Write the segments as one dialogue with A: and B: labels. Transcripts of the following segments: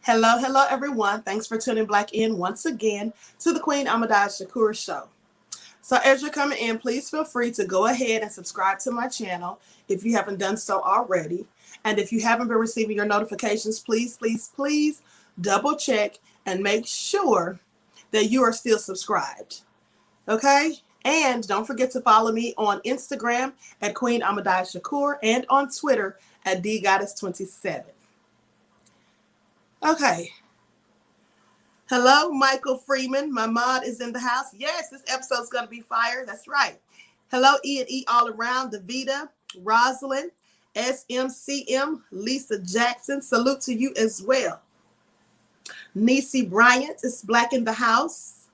A: Hello, hello, everyone. Thanks for tuning back in once again to the Queen Ahmadiyyah show. So as you're coming in, please feel free to go ahead and subscribe to my channel if you haven't done so already. And if you haven't been receiving your notifications, please double check and make sure that you are still subscribed. Okay? And don't forget to follow me on Instagram at Queen Ahmadiyyah and on Twitter at DGoddess27. Okay. Hello, Michael Freeman. My mod is in the house. Yes, this episode's going to be fire. That's right. Hello, E&E all around. Davita, Rosalind, SMCM, Lisa Jackson. Salute to you as well. Nisi Bryant is black in the house.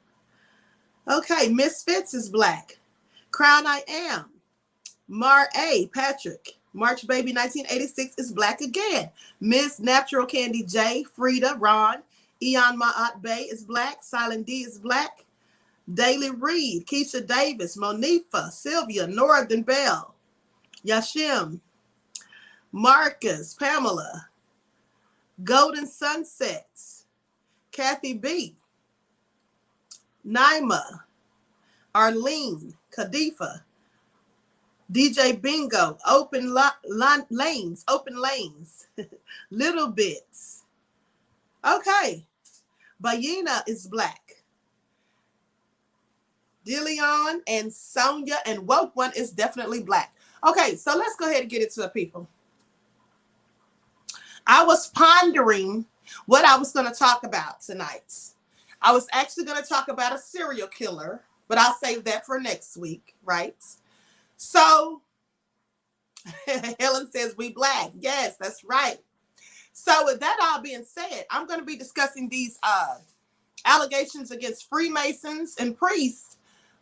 A: Okay, Misfits is black. Crown I Am. Mar A. Patrick. March Baby 1986 is black again. Miss Natural Candy J. Frida. Ron. Eon Ma'at Bay is black. Silent D is black. Daily Reed. Keisha Davis. Monifa. Sylvia. Northern Bell. Yashim. Marcus. Pamela. Golden Sunsets. Kathy B. Naima. Arlene. Kadifa. DJ Bingo, open lanes, Little Bits. Okay, Bayina is black. Dillion and Sonia and Woke One is definitely black. Okay, so let's go ahead and get into it, people. I was pondering what I was going to talk about tonight. I was actually going to talk about a serial killer, but I'll save that for next week, right? So, Helen says we black. Yes, that's right. So with that all being said, I'm going to be discussing these allegations against Freemasons and priests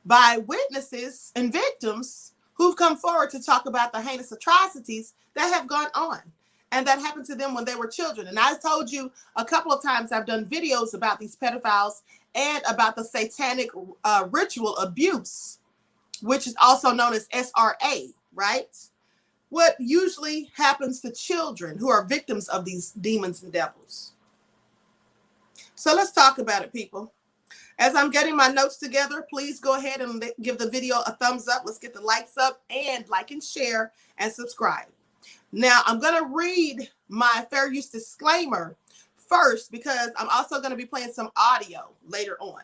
A: by witnesses and victims who've come forward to talk about the heinous atrocities that have gone on and that happened to them when they were children. And I told you a couple of times I've done videos about these pedophiles and about the satanic ritual abuse, which is also known as SRA, right? What usually happens to children who are victims of these demons and devils. So let's talk about it, people. As I'm getting my notes together, please go ahead and give the video a thumbs up. Let's get the likes up and like and share and subscribe. Now, I'm going to read my fair use disclaimer first because I'm also going to be playing some audio later on.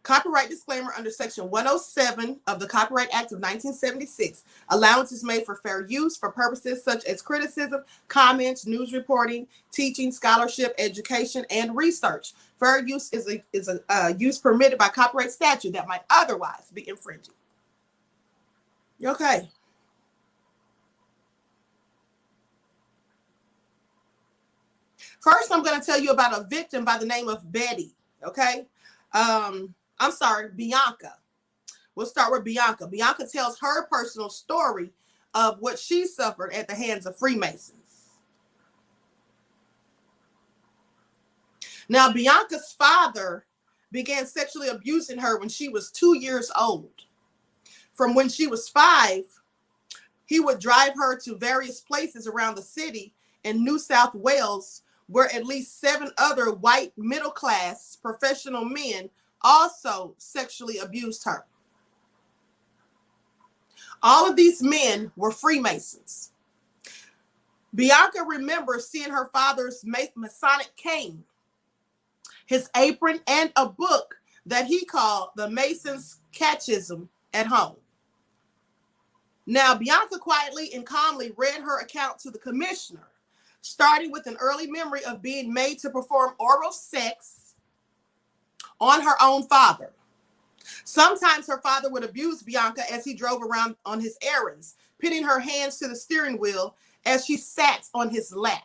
A: Copyright disclaimer under Section 107 of the Copyright Act of 1976. Allowance is made for fair use for purposes such as criticism, comments, news reporting, teaching, scholarship, education, and research. Fair use is a use permitted by copyright statute that might otherwise be infringing. Okay. First, I'm going to tell you about a victim by the name of Betty. Okay. I'm sorry, Bianca. We'll start with Bianca. Bianca tells her personal story of what she suffered at the hands of Freemasons. Now, Bianca's father began sexually abusing her when she was 2 years old. From when she was 5, he would drive her to various places around the city in New South Wales where at least 7 other white middle-class professional men also sexually abused her. All of these men were Freemasons. Bianca remembers seeing her father's Masonic cane, his apron, and a book that he called the Mason's Catechism at home. Now, Bianca quietly and calmly read her account to the commissioner, starting with an early memory of being made to perform oral sex on her own father. Sometimes her father would abuse Bianca as he drove around on his errands, pinning her hands to the steering wheel as she sat on his lap.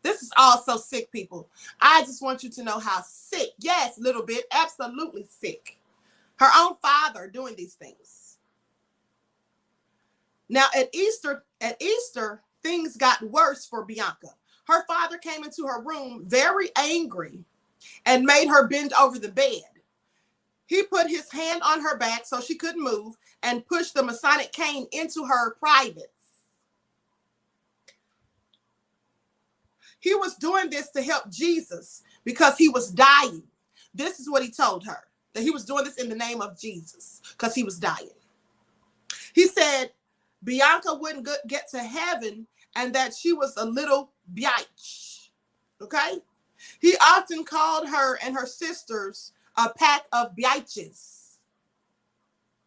A: This is all so sick, people. I just want you to know how sick. Yes, little bit, absolutely sick. Her own father doing these things. Now at Easter, things got worse for Bianca. Her father came into her room very angry and made her bend over the bed. He put his hand on her back so she couldn't move and pushed the Masonic cane into her privates. He was doing this to help Jesus because he was dying. This is what he told her, that he was doing this in the name of Jesus because he was dying. He said Bianca wouldn't get to heaven and that she was a little biatch. Okay? He often called her and her sisters a pack of biatches.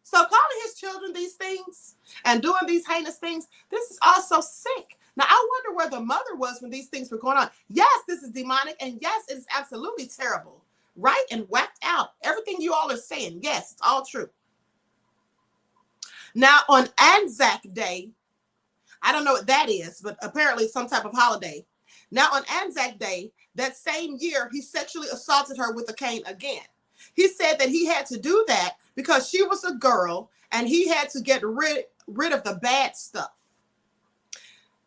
A: So calling his children these things and doing these heinous things, this is also sick. Now, I wonder where the mother was when these things were going on. Yes, this is demonic, and yes, it is absolutely terrible, right? And whacked out. Everything you all are saying, yes, it's all true. Now, on Anzac Day, I don't know what that is, but apparently some type of holiday. Now, on Anzac Day, that same year, he sexually assaulted her with a cane again. He said that he had to do that because she was a girl and he had to get rid of the bad stuff.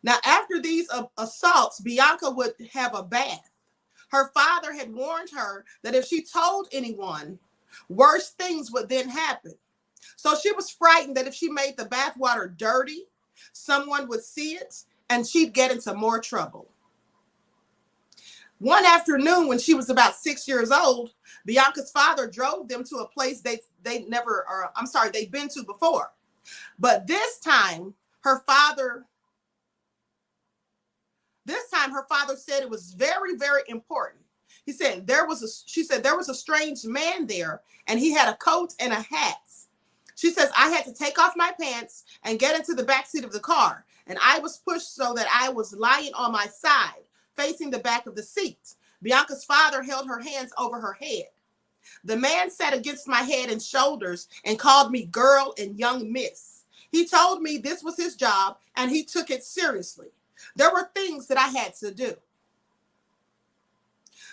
A: Now, after these assaults, Bianca would have a bath. Her father had warned her that if she told anyone, worse things would then happen. So she was frightened that if she made the bath water dirty, someone would see it and she'd get into more trouble. One afternoon when she was about 6 years old, Bianca's father drove them to a place they'd been to before. But this time her father said it was very, very important. She said there was a strange man there and he had a coat and a hat. She says, I had to take off my pants and get into the back seat of the car. And I was pushed so that I was lying on my side, facing the back of the seat. Bianca's father held her hands over her head. The man sat against my head and shoulders and called me girl and young miss. He told me this was his job and he took it seriously. There were things that I had to do.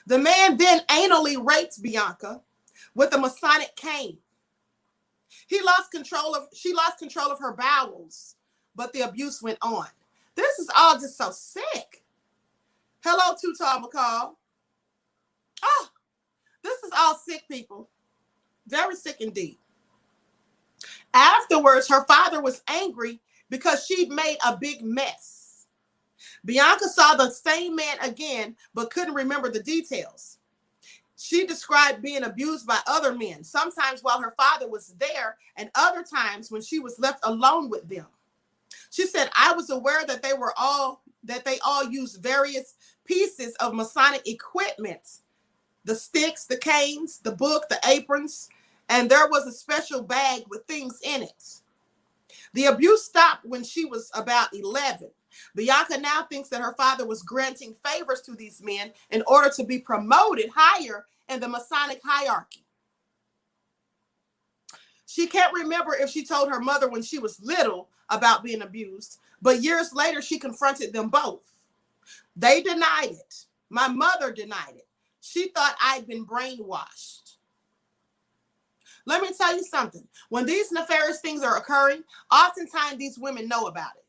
A: The man then anally raped Bianca with a Masonic cane. She lost control of her bowels, but the abuse went on. This is all just so sick. Hello, Too Tall McCall. Oh, this is all sick, people. Very sick indeed. Afterwards, her father was angry because she'd made a big mess. Bianca saw the same man again, but couldn't remember the details. She described being abused by other men, sometimes while her father was there and other times when she was left alone with them. She said, I was aware that they all used various pieces of Masonic equipment, the sticks, the canes, the book, the aprons, and there was a special bag with things in it. The abuse stopped when she was about 11. Bianca now thinks that her father was granting favors to these men in order to be promoted higher in the Masonic hierarchy. She can't remember if she told her mother when she was little about being abused, but years later she confronted them both. They denied it. My mother denied it. She thought I'd been brainwashed. Let me tell you something. When these nefarious things are occurring, oftentimes these women know about it.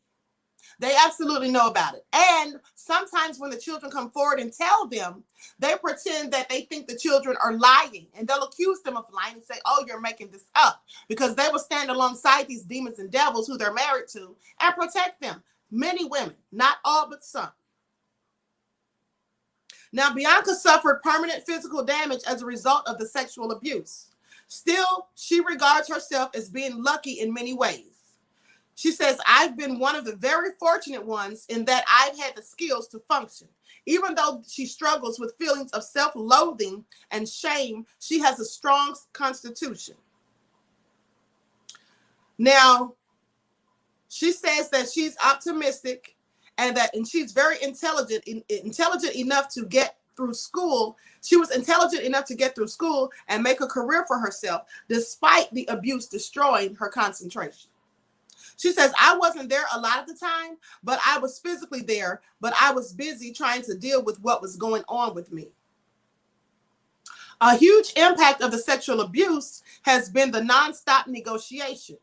A: They absolutely know about it. And sometimes when the children come forward and tell them, they pretend that they think the children are lying. And they'll accuse them of lying and say, oh, you're making this up. Because they will stand alongside these demons and devils who they're married to and protect them. Many women, not all but some. Now, Bianca suffered permanent physical damage as a result of the sexual abuse. Still, she regards herself as being lucky in many ways. She says, I've been one of the very fortunate ones in that I've had the skills to function. Even though she struggles with feelings of self-loathing and shame, she has a strong constitution. Now, she says that she's optimistic and she's very intelligent enough to get through school. She was intelligent enough to get through school and make a career for herself, despite the abuse destroying her concentration. She says, I wasn't there a lot of the time, but I was physically there, but I was busy trying to deal with what was going on with me. A huge impact of the sexual abuse has been the nonstop negotiation.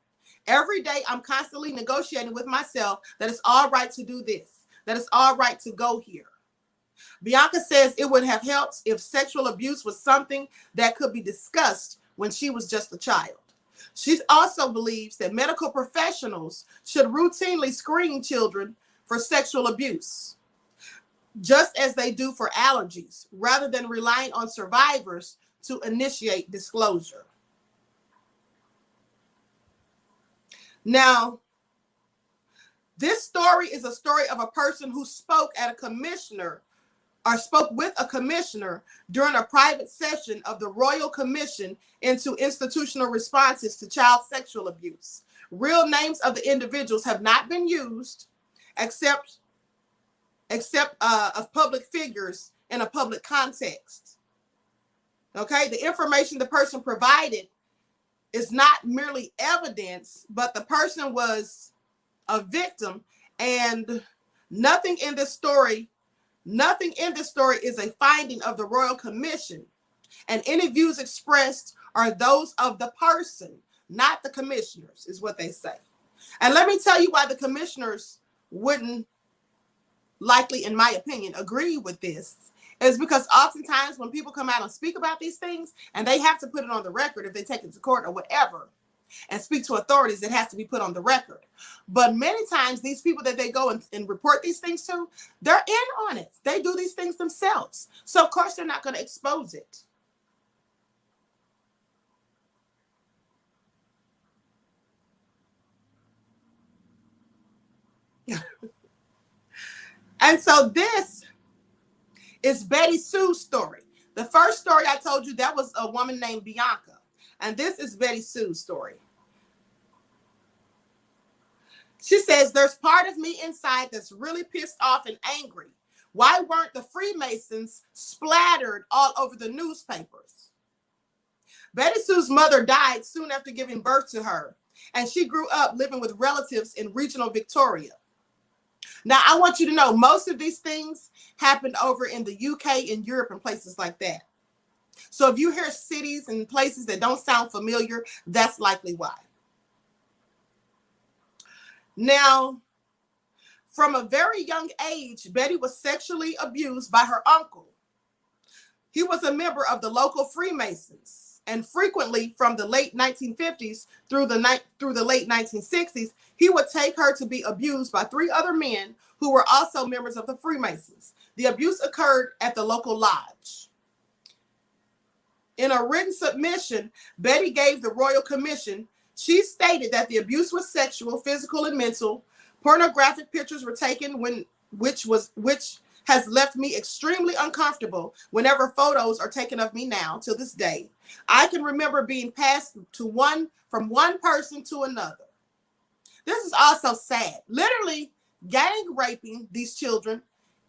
A: Every day, I'm constantly negotiating with myself that it's all right to do this, that it's all right to go here. Bianca says it would have helped if sexual abuse was something that could be discussed when she was just a child. She also believes that medical professionals should routinely screen children for sexual abuse. just as they do for allergies, rather than relying on survivors to initiate disclosure. Now, this story is a story of a person who spoke at a commissioner or spoke with a commissioner during a private session of the Royal Commission into Institutional Responses to Child Sexual Abuse. Real names of the individuals have not been used except of public figures in a public context. Okay, the information the person provided is not merely evidence, but the person was a victim, and nothing in this story is a finding of the Royal Commission, and any views expressed are those of the person, not the commissioners, is what they say. And let me tell you why the commissioners wouldn't likely, in my opinion, agree with this, is because oftentimes when people come out and speak about these things, and they have to put it on the record if they take it to court or whatever, and speak to authorities, it has to be put on the record. But many times these people that they go and report these things to, they're in on it. They do these things themselves. So of course they're not going to expose it. And so this is Betty Sue's story. The first story I told you, that was a woman named Bianca. And this is Betty Sue's story. She says, there's part of me inside that's really pissed off and angry. Why weren't the Freemasons splattered all over the newspapers? Betty Sue's mother died soon after giving birth to her, and she grew up living with relatives in regional Victoria. Now, I want you to know, most of these things happened over in the UK and Europe and places like that. So if you hear cities and places that don't sound familiar, that's likely why. Now, from a very young age, Betty was sexually abused by her uncle. He was a member of the local Freemasons, and frequently from the late 1950s through the late 1960s, he would take her to be abused by 3 other men who were also members of the Freemasons. The abuse occurred at the local lodge. In a written submission Betty gave the Royal Commission, she stated that the abuse was sexual, physical, and mental. Pornographic pictures were taken, which has left me extremely uncomfortable whenever photos are taken of me now till this day. I can remember being passed from one person to another. This is also sad. Literally gang raping these children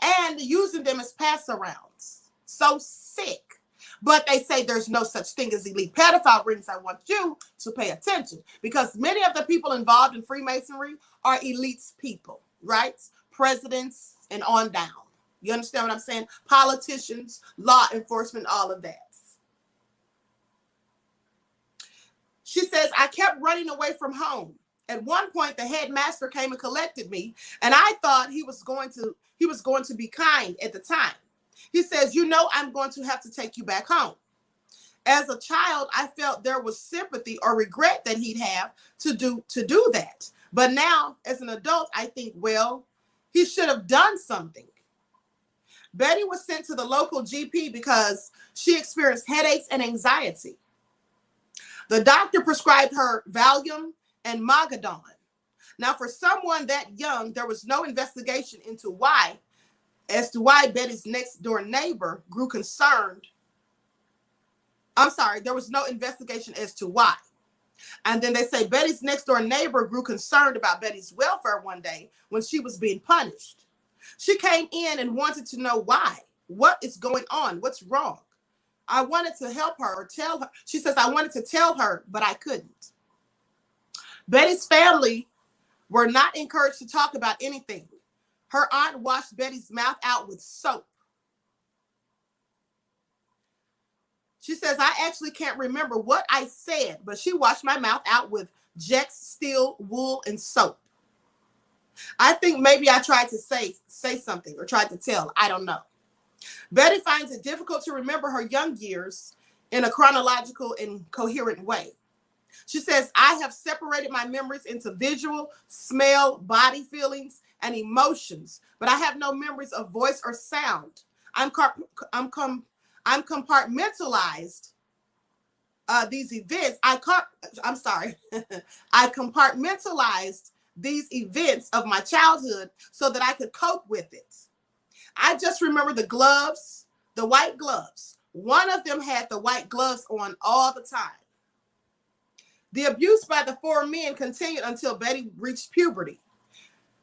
A: and using them as pass-arounds. So sick. But they say there's no such thing as elite pedophile rings. I want you to pay attention, because many of the people involved in Freemasonry are elites people, right? Presidents and on down. You understand what I'm saying? Politicians, law enforcement, all of that. She says, I kept running away from home. At one point, the headmaster came and collected me, and I thought he was going to be kind at the time. He says, you know, I'm going to have to take you back home. As a child, I felt there was sympathy or regret that he'd have to do that. But now, as an adult, I think, well, he should have done something. Betty was sent to the local GP because she experienced headaches and anxiety. The doctor prescribed her Valium and Mogadon. Now, for someone that young, there was no investigation into why Betty's next door neighbor grew concerned. I'm sorry, there was no investigation as to why. And then they say Betty's next door neighbor grew concerned about Betty's welfare one day when she was being punished. She came in and wanted to know why. What is going on? What's wrong? I wanted to help her or tell her. She says, I wanted to tell her, but I couldn't. Betty's family were not encouraged to talk about anything. Her aunt washed Betty's mouth out with soap. She says, I actually can't remember what I said, but she washed my mouth out with Jex Steel, wool, and soap. I think maybe I tried to say something or tried to tell. I don't know. Betty finds it difficult to remember her young years in a chronological and coherent way. She says, I have separated my memories into visual, smell, body feelings, and emotions, but I have no memories of voice or sound. I'm compartmentalized these events. I'm sorry. I compartmentalized these events of my childhood so that I could cope with it. I just remember the gloves, the white gloves. One of them had the white gloves on all the time. The abuse by the four men continued until Betty reached puberty.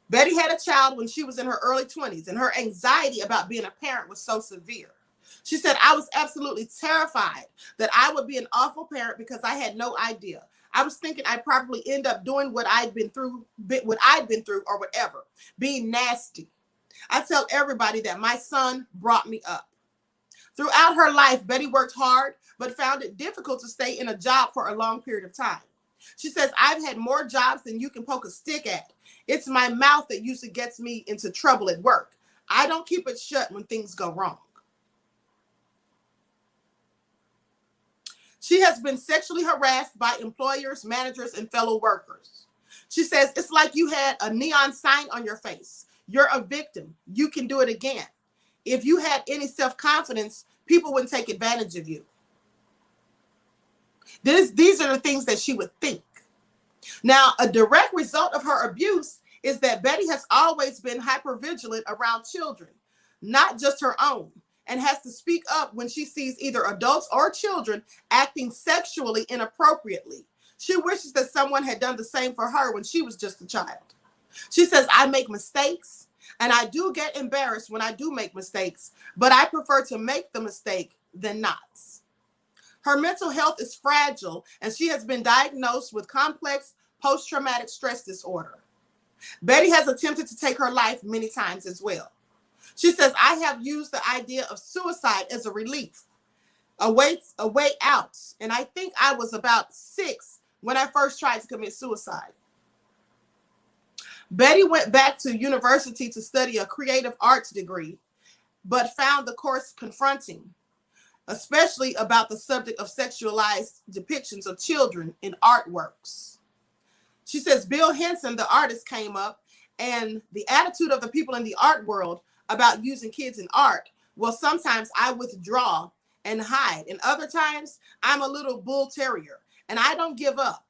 A: Betty had a child when she was in her early 20s, and her anxiety about being a parent was so severe. She said, I was absolutely terrified that I would be an awful parent because I had no idea. I was thinking I'd probably end up doing what I'd been through, or whatever, being nasty. I tell everybody that my son brought me up. Throughout her life, Betty worked hard, but found it difficult to stay in a job for a long period of time. She says, I've had more jobs than you can poke a stick at. It's my mouth that usually gets me into trouble at work. I don't keep it shut when things go wrong. She has been sexually harassed by employers, managers, and fellow workers. She says, it's like you had a neon sign on your face. You're a victim. You can do it again. If you had any self-confidence, people wouldn't take advantage of you. These are the things that she would think. Now, a direct result of her abuse is that Betty has always been hypervigilant around children, not just her own, and has to speak up when she sees either adults or children acting sexually inappropriately. She wishes that someone had done the same for her when she was just a child. She says, I make mistakes, and I do get embarrassed when I do make mistakes, but I prefer to make the mistake than not. Her mental health is fragile, and she has been diagnosed with complex post-traumatic stress disorder. Betty has attempted to take her life many times as well. She says, I have used the idea of suicide as a relief, a way out. And I think I was about 6 when I first tried to commit suicide. Betty went back to university to study a creative arts degree, but found the course confronting, especially about the subject of sexualized depictions of children in artworks. She says Bill Henson, the artist, came up, and the attitude of the people in the art world about using kids in art, well, sometimes I withdraw and hide, and other times I'm a little bull terrier, and I don't give up.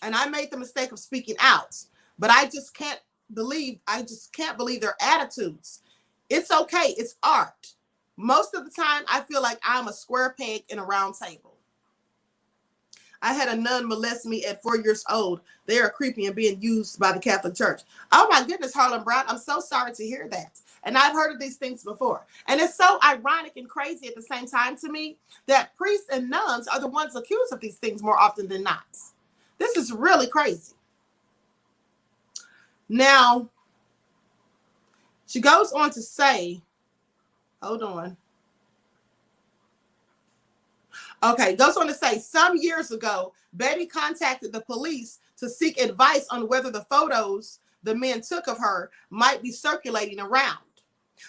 A: And I made the mistake of speaking out, but I just can't believe their attitudes. It's okay. It's art. Most of the time, I feel like I'm a square peg in a round table. I had a nun molest me at 4 years old. They are creepy and being used by the Catholic Church. Oh my goodness, Harlan Brown. I'm so sorry to hear that. And I've heard of these things before. And it's so ironic and crazy at the same time to me that priests and nuns are the ones accused of these things more often than not. This is really crazy. Now, she goes on to say, hold on. Okay, goes on to say, some years ago, Betty contacted the police to seek advice on whether the photos the men took of her might be circulating around.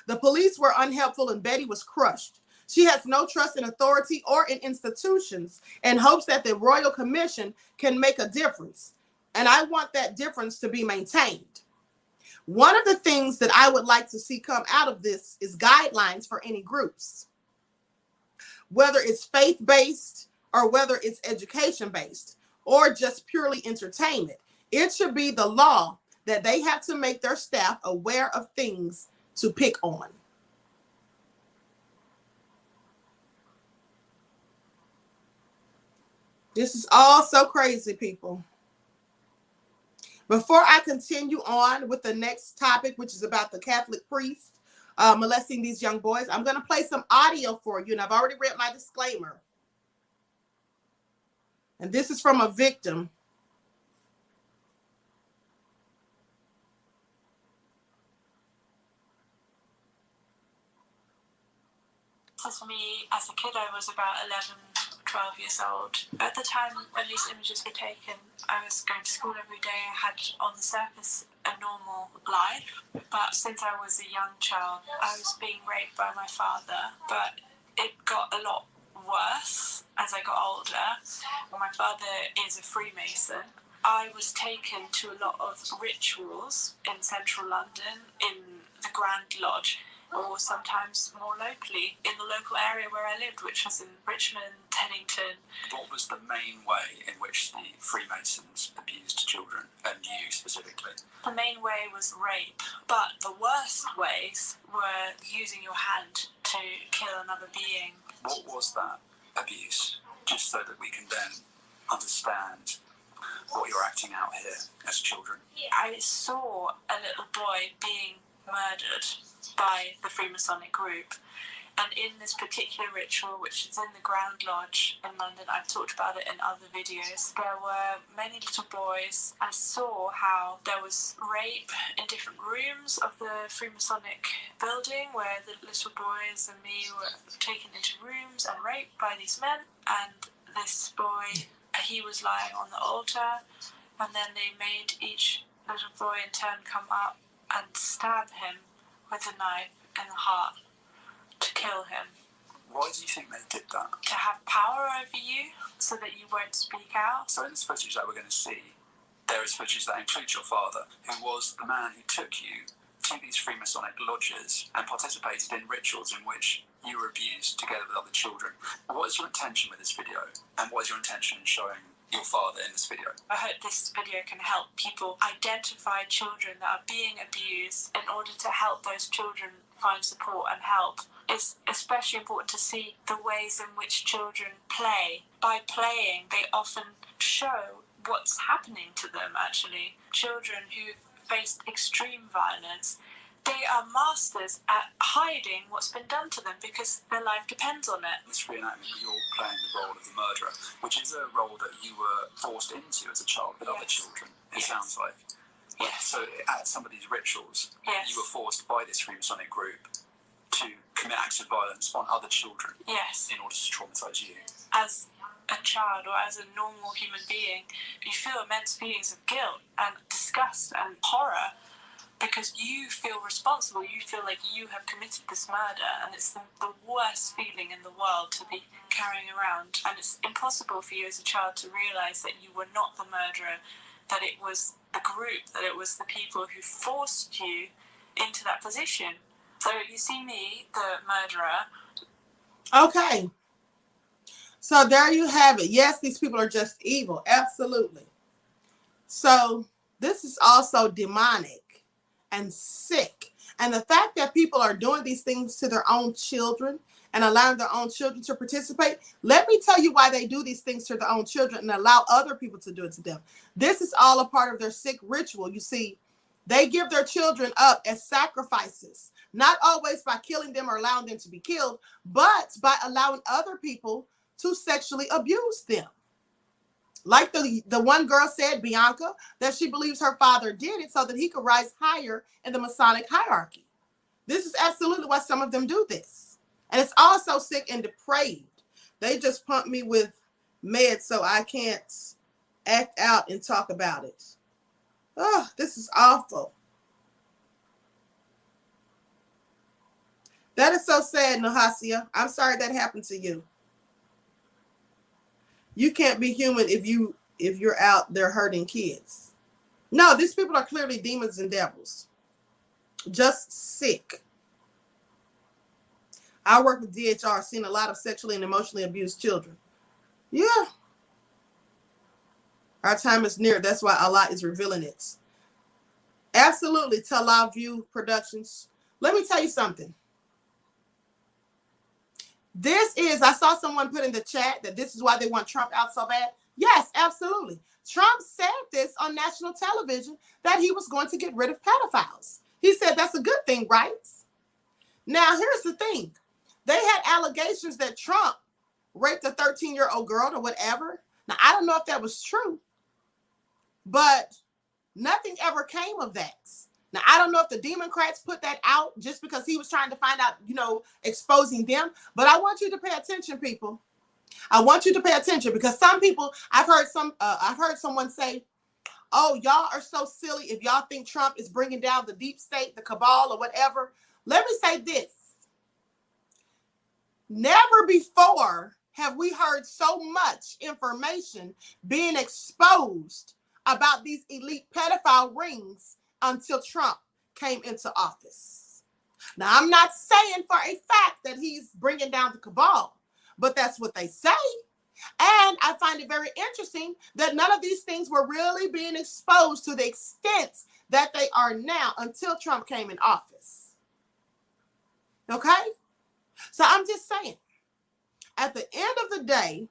A: The police were unhelpful and Betty was crushed. She has no trust in authority or in institutions and hopes that the Royal Commission can make a difference. And I want that difference to be maintained. One of the things that I would like to see come out of this is guidelines for any groups, whether it's faith-based or whether it's education-based or just purely entertainment. It should be the law that they have to make their staff aware of things to pick on. This is all so crazy, people. Before I continue on with the next topic, which is about the Catholic priest molesting these young boys, I'm going to play some audio for you, and I've already read my disclaimer. And this is from a victim.
B: As me, as a kid, I was about 11, 12 years old. At the time when these images were taken, I was going to school every day. I had, on the surface, a normal life. But since I was a young child, I was being raped by my father. But it got a lot worse as I got older. My father is a Freemason. I was taken to a lot of rituals in central London, in the Grand Lodge, or sometimes more locally in the local area where I lived, which was in Richmond, Teddington.
C: What was the main way in which the Freemasons abused children, and you specifically?
B: The main way was rape, but the worst ways were using your hand to kill another being.
C: What was that abuse? Just so that we can then understand what you're acting out here as children.
B: I saw a little boy being murdered by the Freemasonic group, and in this particular ritual, which is in the Grand Lodge in London, I've talked about it in other videos, there were many little boys. I saw how there was rape in different rooms of the Freemasonic building, where the little boys and me were taken into rooms and raped by these men, and this boy, he was lying on the altar, and then they made each little boy in turn come up and stab him with a knife in the heart to kill him.
C: Why do you think they did that?
B: To have power over you so that you won't speak out.
C: So in this footage that we're going to see, there is footage that includes your father, who was the man who took you to these Freemasonic lodges and participated in rituals in which you were abused together with other children. What is your intention with this video? And what is your intention in showing your father in this video?
B: I hope this video can help people identify children that are being abused in order to help those children find support and help. It's especially important to see the ways in which children play. By playing, they often show what's happening to them, actually. Children who've faced extreme violence, they are masters at hiding what's been done to them because their life depends on it.
C: This reenactment, you're playing the role of the murderer, which is a role that you were forced into as a child with other children, it sounds like.
B: Yes.
C: So at some of these rituals,
B: Yes.
C: you were forced by this Freemasonic group to commit acts of violence on other children
B: Yes.
C: in order to traumatise you.
B: As a child or as a normal human being, you feel immense feelings of guilt and disgust and horror because you feel responsible. You feel like you have committed this murder, and it's the worst feeling in the world to be carrying around. And it's impossible for you as a child to realise that you were not the murderer, that it was the group, that it was the people who forced you into that position. So you see me, the murderer.
A: Okay. So there you have it. Yes, these people are just evil. Absolutely. So this is also demonic and sick. And the fact that people are doing these things to their own children and allowing their own children to participate, let me tell you why they do these things to their own children and allow other people to do it to them. This is all a part of their sick ritual. You see, they give their children up as sacrifices, not always by killing them or allowing them to be killed, but by allowing other people to sexually abuse them. Like the one girl said, Bianca, that she believes her father did it so that he could rise higher in the Masonic hierarchy. This is absolutely why some of them do this. And it's also sick and depraved. They just pump me with meds so I can't act out and talk about it. Oh, this is awful. That is so sad, Nahasia. I'm sorry that happened to you. You can't be human if you're out there hurting kids. No, these people are clearly demons and devils. Just sick. I work with DHR, seen a lot of sexually and emotionally abused children. Yeah. Our time is near. That's why Allah is revealing it. Absolutely. Talal View Productions. Let me tell you something. I saw someone put in the chat that this is why they want Trump out so bad. Yes, absolutely. Trump said this on national television that he was going to get rid of pedophiles. He said that's a good thing, right? Now, here's the thing. They had allegations that Trump raped a 13-year-old girl or whatever. Now, I don't know if that was true, but nothing ever came of that. Now, I don't know if the Democrats put that out just because he was trying to find out, exposing them. But I want you to pay attention, people. I want you to pay attention because some people, I've heard someone say, oh, y'all are so silly if y'all think Trump is bringing down the deep state, the cabal or whatever. Let me say this. Never before have we heard so much information being exposed about these elite pedophile rings until Trump came into office. Now, I'm not saying for a fact that he's bringing down the cabal, but that's what they say. And I find it very interesting that none of these things were really being exposed to the extent that they are now until Trump came in office. Okay? So I'm just saying, at the end of the day,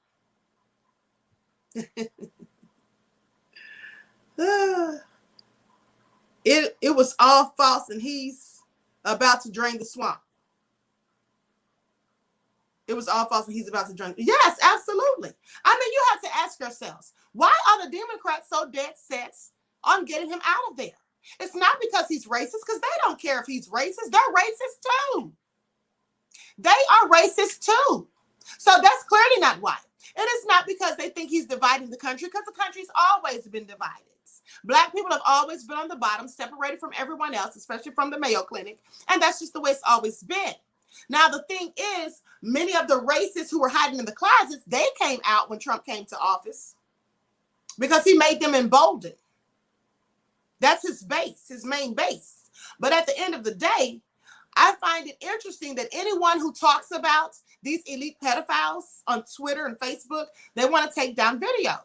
A: it was all false, and he's about to drain the swamp. It was all false, and he's about to drain. Yes, absolutely. I mean, you have to ask yourselves, why are the Democrats so dead set on getting him out of there? It's not because he's racist, because they don't care if he's racist. They're racist too. They are racist too. So that's clearly not why. It is not because they think he's dividing the country, because the country's always been divided. Black people have always been on the bottom, separated from everyone else, especially from the Mayo Clinic. And that's just the way it's always been. Now, the thing is, many of the racists who were hiding in the closets, they came out when Trump came to office because he made them emboldened. That's his base, his main base. But at the end of the day, I find it interesting that anyone who talks about these elite pedophiles on Twitter and Facebook, they want to take down videos.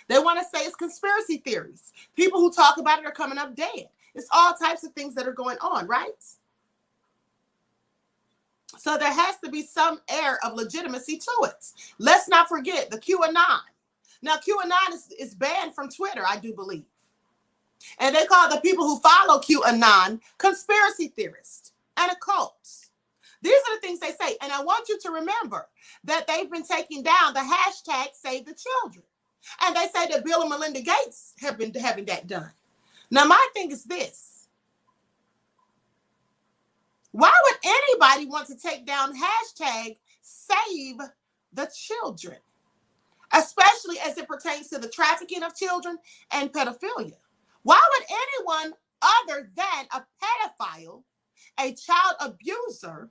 A: They want to say it's conspiracy theories. People who talk about it are coming up dead. It's all types of things that are going on, right? So there has to be some air of legitimacy to it. Let's not forget the QAnon. Now, QAnon is banned from Twitter, I do believe. And they call the people who follow QAnon conspiracy theorists and occults. These are the things they say. And I want you to remember that they've been taking down the hashtag Save the Children. And they say that Bill and Melinda Gates have been having that done. Now, my thing is this. Why would anybody want to take down hashtag Save the Children? Especially as it pertains to the trafficking of children and pedophilia. Why would anyone other than a pedophile, a child abuser,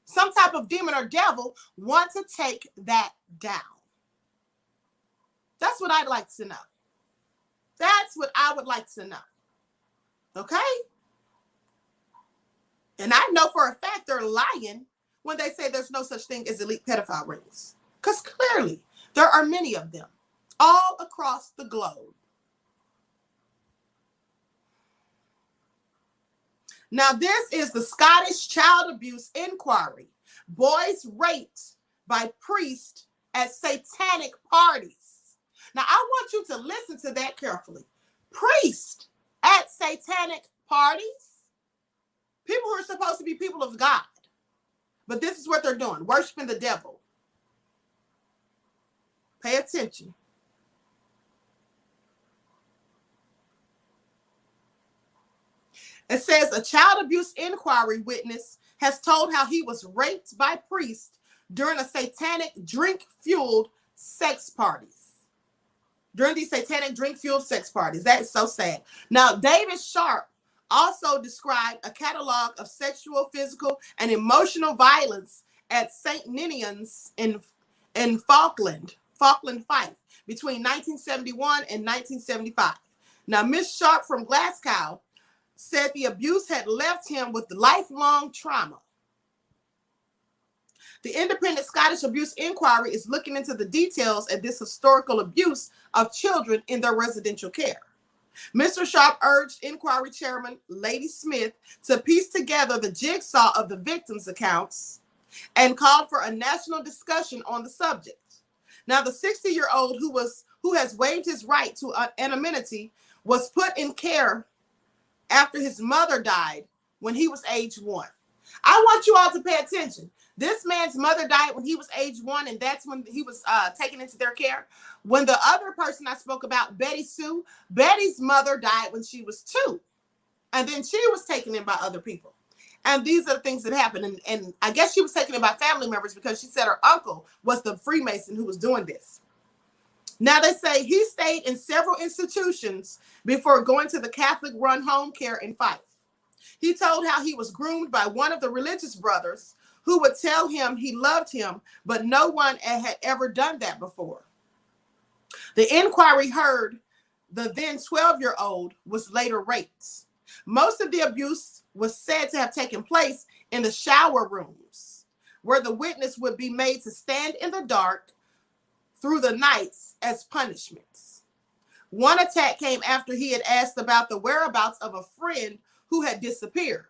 A: some type of demon or devil want to take that down? That's what I'd like to know. That's what I would like to know. Okay? And I know for a fact they're lying when they say there's no such thing as elite pedophile rings. Because clearly there are many of them all across the globe. Now, this is the Scottish Child Abuse Inquiry. Boys raped by priests at satanic parties. Now, I want you to listen to that carefully. Priests at satanic parties? People who are supposed to be people of God. But this is what they're doing, worshiping the devil. Pay attention. It says a child abuse inquiry witness has told how he was raped by priests during a satanic drink-fueled sex parties. During these satanic drink-fueled sex parties. That is so sad. Now, David Sharp also described a catalog of sexual, physical, and emotional violence at St. Ninian's in Falkland, Fife, between 1971 and 1975. Now, Ms. Sharp from Glasgow said the abuse had left him with lifelong trauma. The Independent Scottish Abuse Inquiry is looking into the details of this historical abuse of children in their residential care. Mr. Sharp urged inquiry chairman Lady Smith to piece together the jigsaw of the victims' accounts and called for a national discussion on the subject. Now, the 60-year-old who has waived his right to anonymity was put in care after his mother died when he was age 1. I want you all to pay attention. This man's mother died when he was age 1, and that's when he was taken into their care. When the other person I spoke about, Betty Sue, Betty's mother died when she was 2. And then she was taken in by other people. And these are the things that happened. And I guess she was taken in by family members because she said her uncle was the Freemason who was doing this. Now, they say he stayed in several institutions before going to the Catholic-run home care in Fife. He told how he was groomed by one of the religious brothers who would tell him he loved him, but no one had ever done that before. The inquiry heard the then 12-year-old was later raped. Most of the abuse was said to have taken place in the shower rooms, where the witness would be made to stand in the dark through the nights as punishments. One attack came after he had asked about the whereabouts of a friend who had disappeared.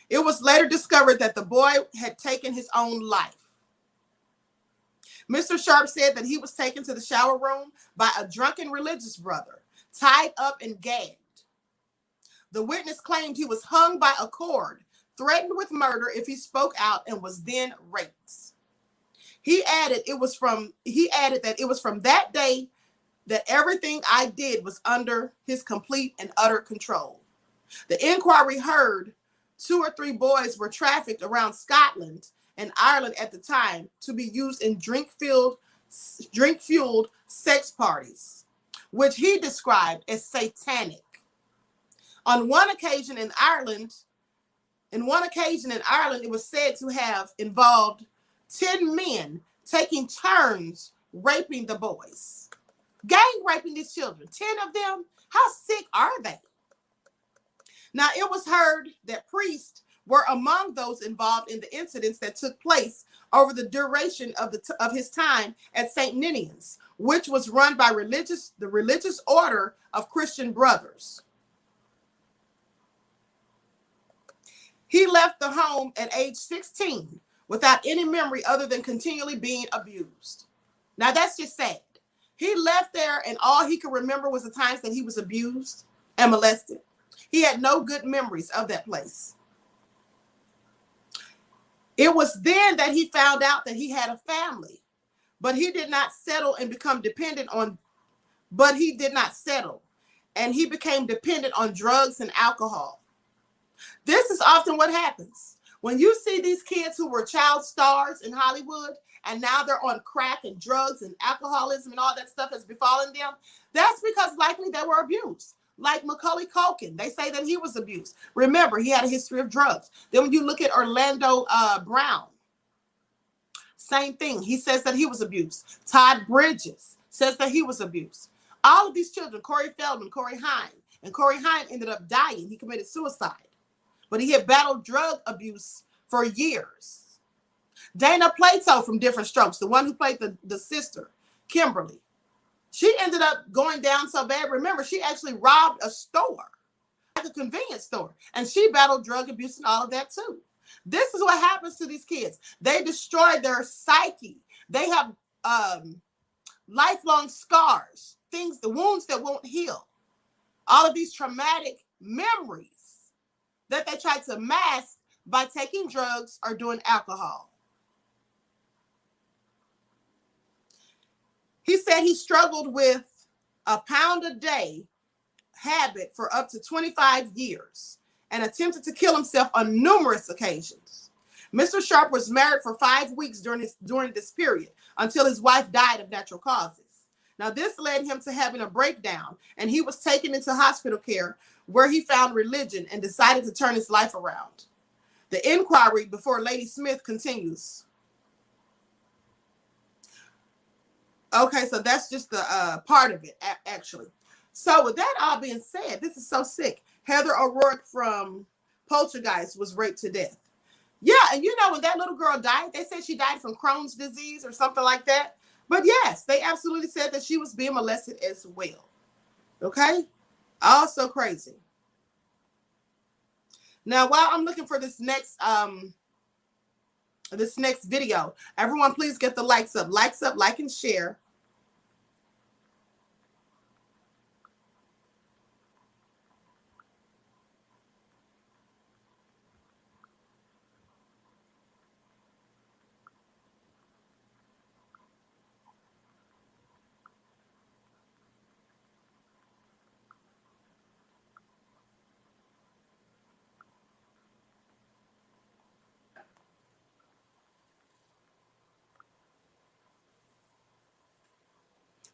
A: It was later discovered that the boy had taken his own life. Mr. Sharp said that he was taken to the shower room by a drunken religious brother, tied up and gagged. The witness claimed he was hung by a cord, threatened with murder if he spoke out, and was then raped. He added that it was from that day that everything I did was under his complete and utter control. The inquiry heard 2 or 3 boys were trafficked around Scotland and Ireland at the time to be used in drink-fueled sex parties, which he described as satanic. On one occasion in Ireland, it was said to have involved 10 men taking turns raping the boys. Gang raping these children, 10 of them. How sick are they? Now, it was heard that priests were among those involved in the incidents that took place over the duration of his time at St. Ninian's, which was run by the religious order of Christian brothers. He left the home at age 16 without any memory other than continually being abused. Now, that's just sad. He left there and all he could remember was the times that he was abused and molested. He had no good memories of that place. It was then that he found out that he had a family, but he did not settle and become dependent on, and he became dependent on drugs and alcohol. This is often what happens. When you see these kids who were child stars in Hollywood, and now they're on crack and drugs and alcoholism and all that stuff has befallen them, that's because likely they were abused. Like Macaulay Culkin, they say that he was abused. Remember, he had a history of drugs. Then when you look at Orlando Brown, same thing. He says that he was abused. Todd Bridges says that he was abused. All of these children, Corey Feldman, Corey Haim, and Corey Haim ended up dying. He committed suicide. But he had battled drug abuse for years. Dana Plato from Different Strokes, the one who played the sister, Kimberly, she ended up going down so bad. Remember, she actually robbed a store, like a convenience store, and she battled drug abuse and all of that too. This is what happens to these kids. They destroy their psyche. They have lifelong scars, the wounds that won't heal. All of these traumatic memories that they try to mask by taking drugs or doing alcohol. He said he struggled with a pound a day habit for up to 25 years and attempted to kill himself on numerous occasions. Mr. Sharp was married for 5 weeks during this period until his wife died of natural causes. Now, this led him to having a breakdown, and he was taken into hospital care where he found religion and decided to turn his life around. The inquiry before Lady Smith continues. Okay, so that's just the part of it, actually. So with that all being said, this is so sick. Heather O'Rourke from Poltergeist was raped to death. Yeah, and you know, when that little girl died, they said she died from Crohn's disease or something like that. But yes, they absolutely said that she was being molested as well. Okay? Also crazy. Now, while I'm looking for this next video, everyone please get the likes up, like and share.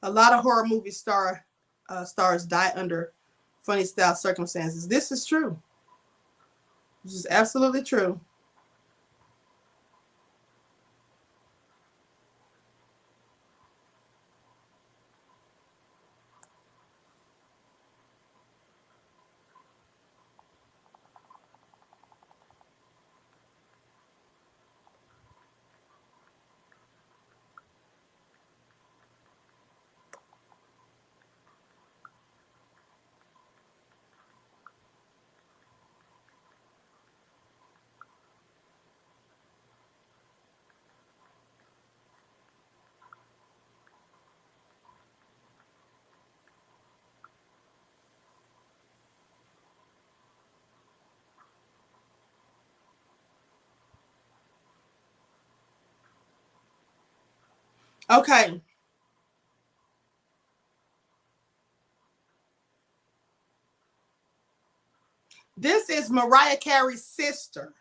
A: A lot of horror movie stars die under funny style circumstances. This is true. This is absolutely true. Okay. This is Mariah Carey's sister.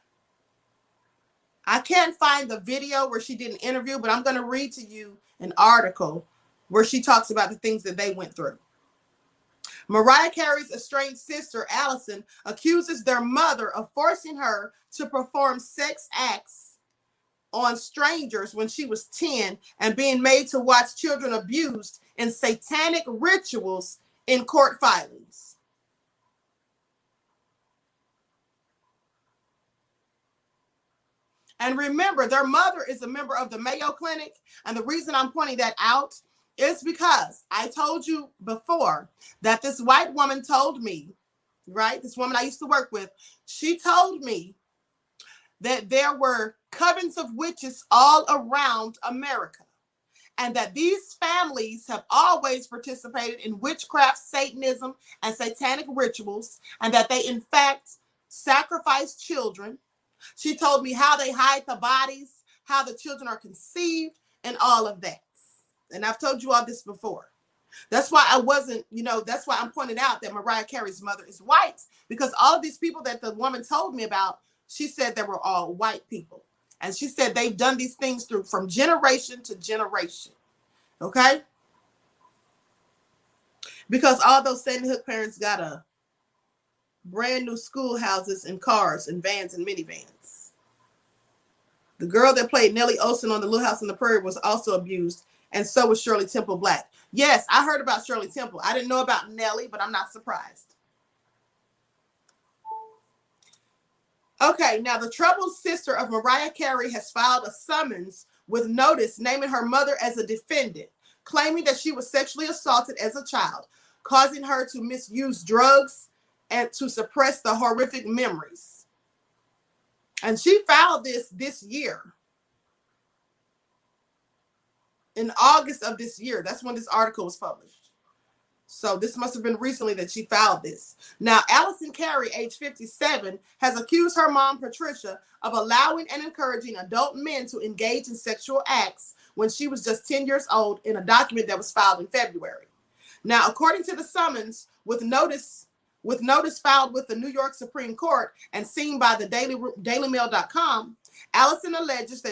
A: I can't find the video where she did an interview, but I'm going to read to you an article where she talks about the things that they went through. Mariah Carey's estranged sister, Allison, accuses their mother of forcing her to perform sex acts on strangers when she was 10 and being made to watch children abused in satanic rituals in court filings. And remember, their mother is a member of the Mayo Clinic. And the reason I'm pointing that out is because I told you before that this white woman told me, right? This woman I used to work with, she told me that there were covens of witches all around America, and that these families have always participated in witchcraft, Satanism, and satanic rituals, and that they, in fact, sacrifice children. She told me how they hide the bodies, how the children are conceived, and all of that. And I've told you all this before. That's why I wasn't, that's why I'm pointing out that Mariah Carey's mother is white, because all of these people that the woman told me about, she said they were all white people. And she said they've done these things from generation to generation. Okay? Because all those Sandy Hook parents got a brand new schoolhouses and cars and vans and minivans. The girl that played Nellie Olson on the Little House on the Prairie was also abused, and so was Shirley Temple Black. Yes, I heard about Shirley Temple. I didn't know about Nellie, but I'm not surprised. Okay, now the troubled sister of Mariah Carey has filed a summons with notice naming her mother as a defendant, claiming that she was sexually assaulted as a child, causing her to misuse drugs and to suppress the horrific memories. And she filed this year. In August of this year. That's when this article was published. So this must have been recently that she filed this. Now, Allison Carey, age 57, has accused her mom, Patricia, of allowing and encouraging adult men to engage in sexual acts when she was just 10 years old in a document that was filed in February. Now, according to the summons, with notice filed with the New York Supreme Court and seen by the dailymail.com, Allison alleges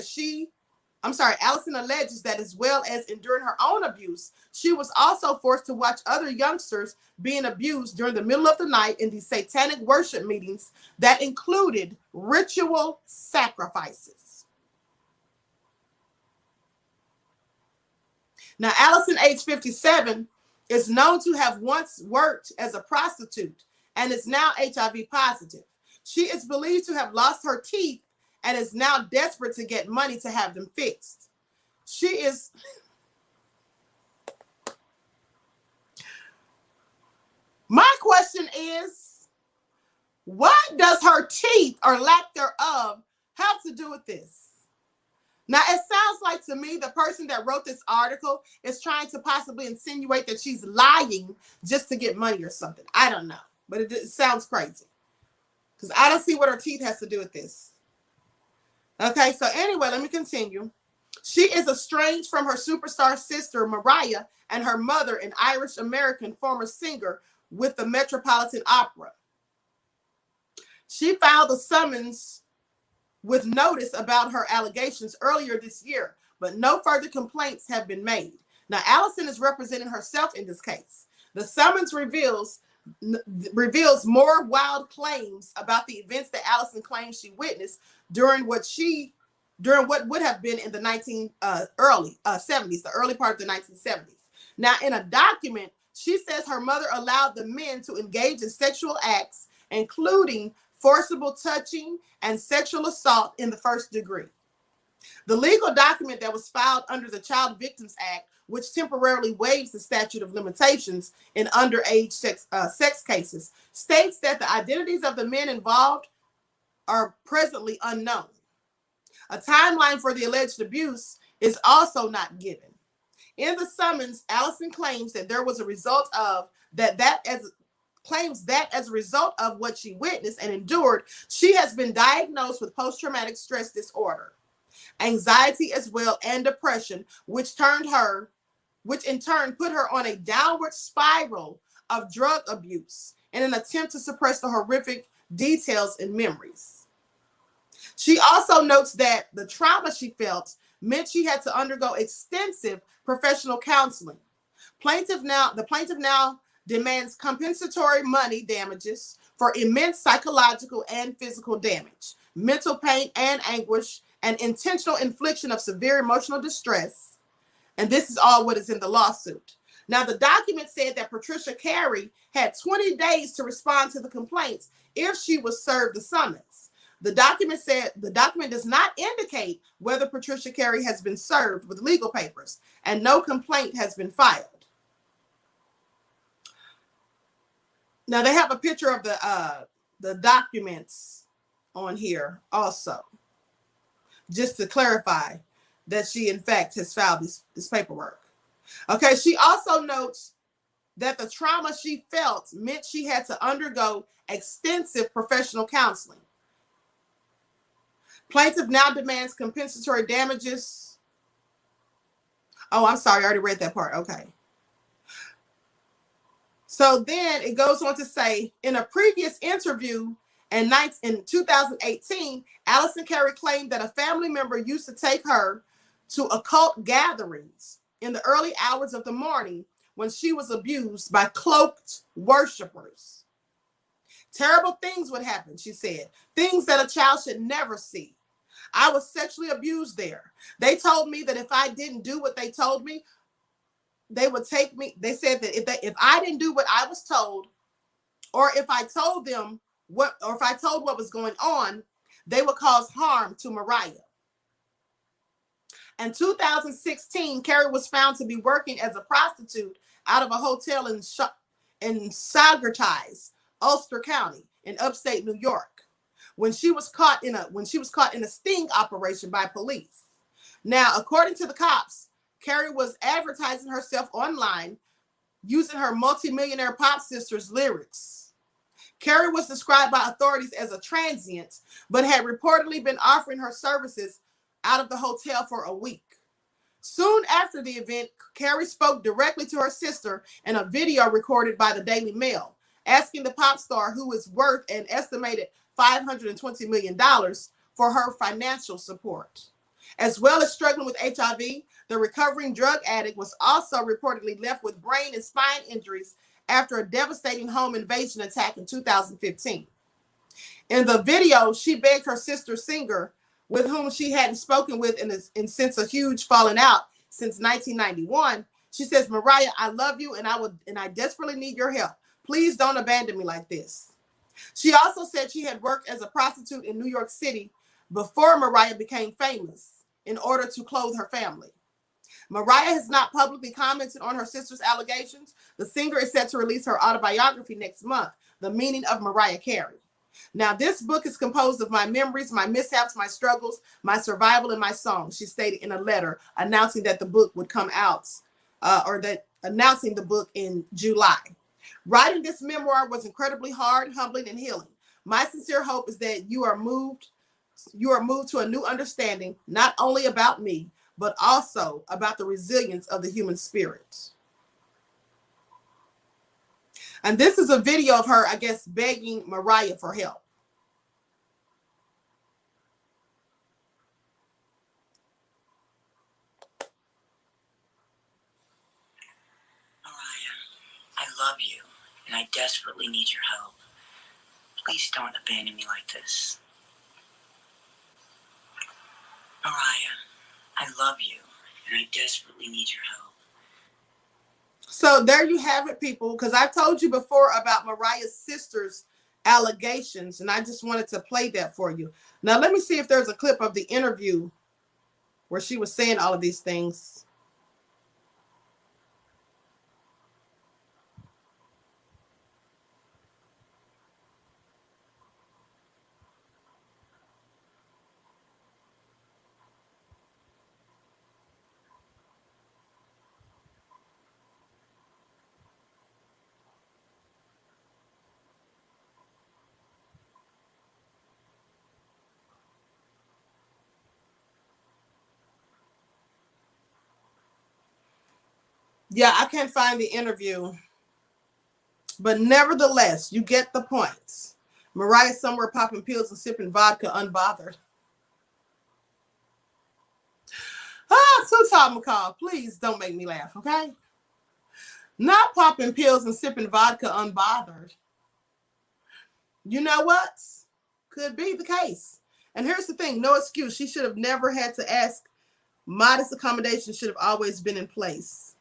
A: that as well as enduring her own abuse, she was also forced to watch other youngsters being abused during the middle of the night in these satanic worship meetings that included ritual sacrifices. Now, Allison, age 57, is known to have once worked as a prostitute and is now HIV positive. She is believed to have lost her teeth and is now desperate to get money to have them fixed. My question is, what does her teeth or lack thereof have to do with this? Now, it sounds like to me the person that wrote this article is trying to possibly insinuate that she's lying just to get money or something. I don't know, but it sounds crazy because I don't see what her teeth has to do with this. Okay, so anyway, let me continue. She is estranged from her superstar sister, Mariah, and her mother, an Irish-American former singer with the Metropolitan Opera. She filed a summons with notice about her allegations earlier this year, but no further complaints have been made. Now, Allison is representing herself in this case. The summons reveals more wild claims about the events that Allison claims she witnessed during what would have been in the early 70s, the early part of the 1970s. Now, in a document, she says her mother allowed the men to engage in sexual acts, including forcible touching and sexual assault in the first degree. The legal document that was filed under the Child Victims Act, which temporarily waives the statute of limitations in underage sex cases, states that the identities of the men involved are presently unknown. A timeline for the alleged abuse is also not given. In the summons, Allison claims that there was a result of as a result of what she witnessed and endured, she has been diagnosed with post-traumatic stress disorder. anxiety as well, and depression, which in turn put her on a downward spiral of drug abuse in an attempt to suppress the horrific details and memories. She also notes that the trauma she felt meant she had to undergo extensive professional counseling. The plaintiff now demands compensatory money damages for immense psychological and physical damage, mental pain and anguish, and intentional infliction of severe emotional distress. And this is all what is in the lawsuit. Now, the document said that Patricia Carey had 20 days to respond to the complaints if she was served the summons. The document does not indicate whether Patricia Carey has been served with legal papers, and no complaint has been filed. Now, they have a picture of the documents on here also, just to clarify that she, in fact, has filed this paperwork. Okay, she also notes that the trauma she felt meant she had to undergo extensive professional counseling. Plaintiff now demands compensatory damages. Oh, I'm sorry, I already read that part. Okay. So then it goes on to say, in a previous interview in 2018, Allison Carey claimed that a family member used to take her to occult gatherings in the early hours of the morning when she was abused by cloaked worshipers. Terrible things would happen, she said, things that a child should never see. I was sexually abused there. They told me that if I didn't do what they told me, they would take me. They said that if I didn't do what I was told, or if I told what was going on, they would cause harm to Mariah. In 2016, Carey was found to be working as a prostitute out of a hotel in Saugerties, Ulster County, in upstate New York, when she was caught in a sting operation by police. Now, according to the cops, Carey was advertising herself online using her multimillionaire pop sister's lyrics. Carey was described by authorities as a transient, but had reportedly been offering her services out of the hotel for a week. Soon after the event, Carey spoke directly to her sister in a video recorded by the Daily Mail, asking the pop star, who is worth an estimated $520 million, for her financial support. As well as struggling with HIV, the recovering drug addict was also reportedly left with brain and spine injuries after a devastating home invasion attack in 2015. In the video, she begged her sister singer, with whom she hadn't spoken with since a huge falling out since 1991. She says, "Mariah, I love you and I desperately need your help. Please don't abandon me like this." She also said she had worked as a prostitute in New York City before Mariah became famous in order to clothe her family. Mariah has not publicly commented on her sister's allegations. The singer is set to release her autobiography next month, The Meaning of Mariah Carey. Now, this book is composed of my memories, my mishaps, my struggles, my survival, and my songs, she stated in a letter announcing that the book would come out, announcing the book in July. Writing this memoir was incredibly hard, humbling, and healing. My sincere hope is that you are moved to a new understanding, not only about me, but also about the resilience of the human spirit. And this is a video of her, I guess, begging Mariah for help.
C: Mariah, I love you, and I desperately need your help. Please don't abandon me like this. Mariah, I love you, and I desperately need your help.
A: So there you have it, people, because I've told you before about Mariah's sister's allegations, and I just wanted to play that for you. Now, let me see if there's a clip of the interview where she was saying all of these things. Yeah, I can't find the interview. But nevertheless, you get the points. Mariah somewhere popping pills and sipping vodka unbothered. So Todd McCall, please don't make me laugh, okay? Not popping pills and sipping vodka unbothered. You know what? Could be the case. And here's the thing, no excuse. She should have never had to ask. Modest accommodation should have always been in place.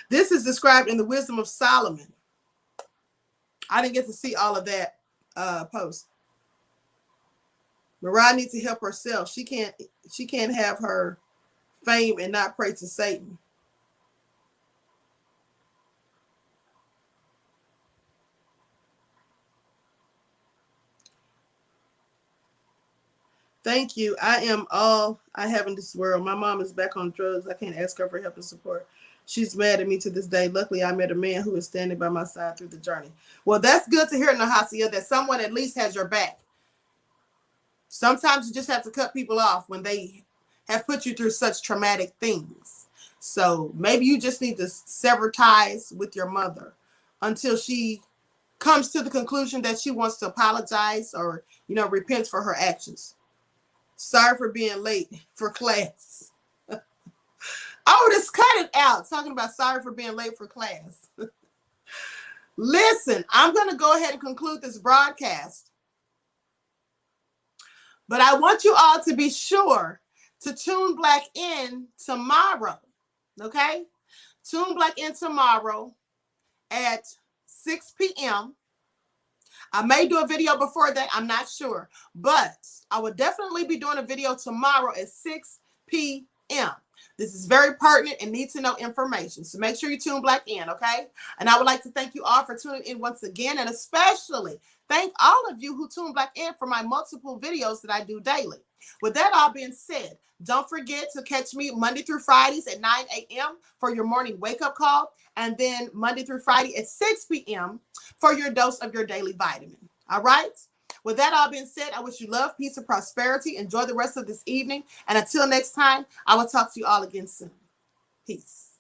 A: This is described in the Wisdom of Solomon. I didn't get to see all of that post. Mariah needs to help herself. She can't have her fame and not pray to Satan. Thank you. I am all I have in this world. My mom is back on drugs. I can't ask her for help and support. She's mad at me to this day. Luckily, I met a man who is standing by my side through the journey. Well, that's good to hear, Nahasia, that someone at least has your back. Sometimes you just have to cut people off when they have put you through such traumatic things. So maybe you just need to sever ties with your mother until she comes to the conclusion that she wants to apologize or, repent for her actions. Sorry for being late for class. Oh, just cut it out. Talking about sorry for being late for class. Listen, I'm going to go ahead and conclude this broadcast. But I want you all to be sure to tune back in tomorrow. Okay? Tune back in tomorrow at 6 p.m. I may do a video before that. I'm not sure. But I will definitely be doing a video tomorrow at 6 p.m. This is very pertinent and need to know information. So make sure you tune back in, okay? And I would like to thank you all for tuning in once again, and especially thank all of you who tune back in for my multiple videos that I do daily. With that all being said, don't forget to catch me Monday through Fridays at 9 a.m. for your morning wake-up call, and then Monday through Friday at 6 p.m. for your dose of your daily vitamin. All right? With that all being said, I wish you love, peace, and prosperity. Enjoy the rest of this evening. And until next time, I will talk to you all again soon. Peace.